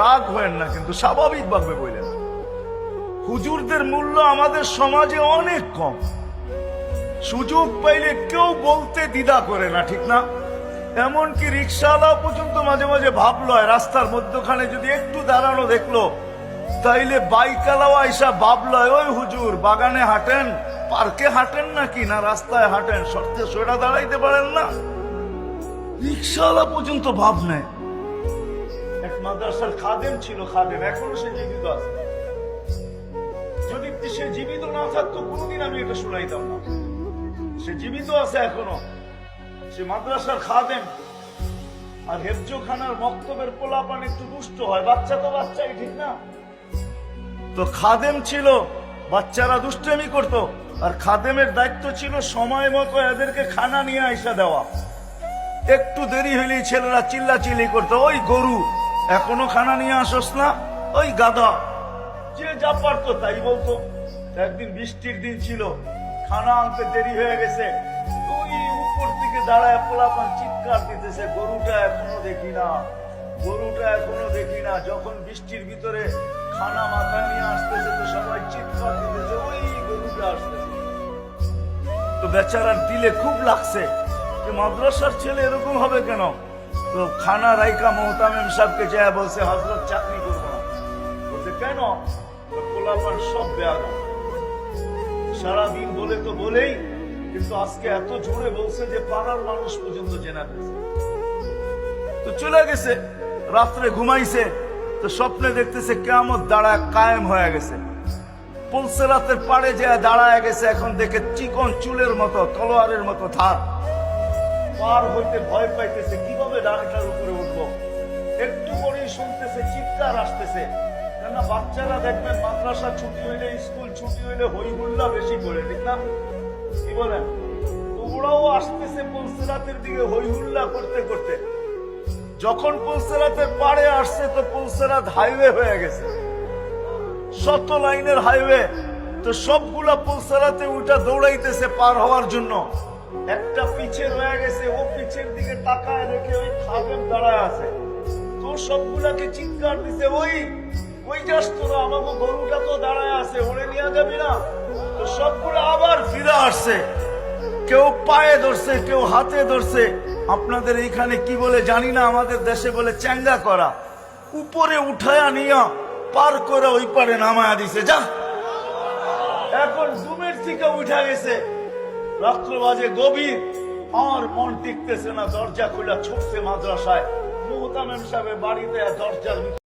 রাগ হয়েন না, কিন্তু স্বাভাবিক ভাবে বললেন। হুজুরদের মূল্য আমাদের সমাজে অনেক কম। সুযোগ পাইলে কেউ বলতে দ্বিধা করে না, ঠিক না? এমনকি রিক্সাওয়ালা পর্যন্ত মাঝে মাঝে ভাবলো রাস্তার মধ্যখানে যদি একটু দাঁড়ানো দেখলো, তাইলে বাইকালাও আইসা ভাবলো, ওই হুজুর বাগানে হাঁটেন, পার্কে হাঁটেন নাকি, না রাস্তায় হাঁটেন, শর্তে সোজা দাঁড়াইতে পারেন না? রিক্সাওয়ালা পর্যন্ত ভাব নেয়। এক মাদ্রাসার খাদেম ছিল, খাদেম এখনো সে জীবিত আছে। যদি সে জীবিত না থাকতো কোনোদিন আমি এটা শুনাইতাম না। সে জীবিত আছে এখনো, সে মাদ্রাসার খাদেম। আর হেফজোখানার মক্তবের পোলাপান একটু দুষ্ট হয়, বাচ্চা তো বাচ্চাই, ঠিক না? তো খাদেম ছিল, বাচ্চারা দুষ্টামি করতো, আর খাদেমের দায়িত্ব ছিল সময় মতো এদেরকে খানা নিয়ে আইসা দেওয়া। একটু দেরি হইলেই ছেলেরা চিল্লাচিল্লি করতো, ওই গরু এখনো খানা নিয়ে আসস না, ওই গাধা। যে যা পারতো তাই বলতো। একদিন বৃষ্টির দিন ছিল, খানা আনতে দেরি হয়ে গেছে, ওই উপর থেকে দাঁড়ায় পোলাপান চিৎকার দিতেছে, গরুটা এখনো দেখি না, গরুটা এখনো দেখি না। যখন বৃষ্টির ভিতরে খানা মাথায় নিয়ে আসতেছে তো সবাই চিৎকার দিতেছে, ওই গরুটা আসতেছে। তো বেচারার দিলে খুব লাগছে যে মাদ্রাসার ছেলে এরকম হবে কেন। তো খানা রাইকা মোহতামিম সাহেবকে যায় বলছে, হযরত চাকরি করবো না। বলছে কেন? পোলাপান সব বেয়াদব, সারাদিন বলে তো বলেই, কিন্তু আজকে এত জোরে বলছে যে পাড়ার মানুষ পর্যন্ত জেনা পেয়েছে। তো চলে গেছে, রাত্রে ঘুমাইছে, তো স্বপ্নে দেখতেছে কিয়ামত দাঁড়ায় কায়েম হয়ে গেছে। পুলসেরাতের পাড়ে যে দাঁড়ায় গেছে, এখন দেখে চিকন চুলের মতো, তলোয়ারের মতো ধার। পার হইতে ভয় পাইতেছে, কিভাবে ডানাটার উপরে উঠবো। একটু পরেই শুনতেছে চিৎকার আসতেছে। কেননা বাচ্চারা দেখবেন মাদ্রাসা ছুটি হইলে, স্কুল ছুটি হইলে হই হুল্লা বেশি করে, ঠিক না? কি বলেন? তো ওরাও আসতেছে পুলসেরাতের দিকে হই হুল্লা করতে করতে। যখন পুলসেরাতের পাড়ে আসছে তো পুলসেরাত হাইওয়ে হয়ে গেছে, 7 লাইনের হাইওয়ে। তো সবগুলা পুলসেরাতে উঠা দৌড়াইতেছে পার হওয়ার জন্য। একটা পিছে রয়ে গেছে, ও পিছের দিকে তাকায় রেখে ওই খাদেম দাঁড়ায় আছে। তো সবগুলাকে চিৎকার দিছে, ওই যাস তোরা, আমাকে গরুটা তো দাঁড়ায় আছে, ওরে নিয়ে যাবি না? তো সবগুলা আবার ফিরে আসছে, কেউ পায়ে ধরছে, কেউ হাতে ধরছে। আপনাদের এইখানে কি বলে জানি না, আমাদের দেশে বলে চ্যাঙ্গা করা। উপরে উঠায়া নিয়া পার করে ওই পারে নামায়া দিছে, যা। এখন ঘুমের থেকে উঠা গেছে, রাত্র বাজে গভীর, আর মন টিকতেছে না, দরজা খুলে ছুটছে মাদ্রাসায়। মুহতামিম সাহেবের বাড়িতে দরজার